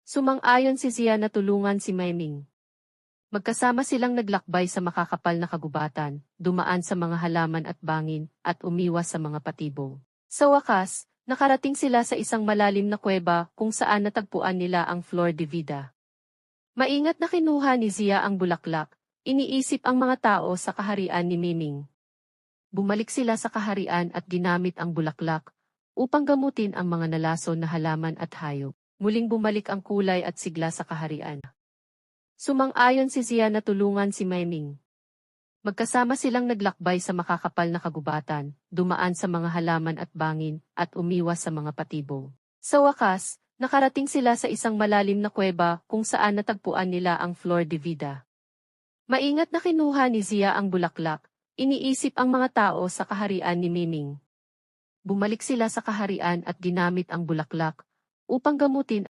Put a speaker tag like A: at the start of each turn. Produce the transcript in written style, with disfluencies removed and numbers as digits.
A: Sumang-ayon si Zia na tulungan si Mayming. Magkasama silang naglakbay sa makakapal na kagubatan, dumaan sa mga halaman at bangin, at umiwas sa mga patibong. Sa wakas, nakarating sila sa isang malalim na kuweba kung saan natagpuan nila ang Flor de Vida. Maingat na kinuha ni Zia ang bulaklak, iniisip ang mga tao sa kaharian ni Miming. Bumalik sila sa kaharian at ginamit ang bulaklak upang gamutin ang mga nalason na halaman at hayop. Muling bumalik ang kulay at sigla sa kaharian. Sumang-ayon si Zia na tulungan si Mayming. Magkasama silang naglakbay sa makakapal na kagubatan, dumaan sa mga halaman at bangin, at umiwas sa mga patibong. Sa wakas, nakarating sila sa isang malalim na kuweba kung saan natagpuan nila ang Flor de Vida. Maingat na kinuha ni Zia ang bulaklak, iniisip ang mga tao sa kaharian ni Miming. Bumalik sila sa kaharian at ginamit ang bulaklak upang gamutin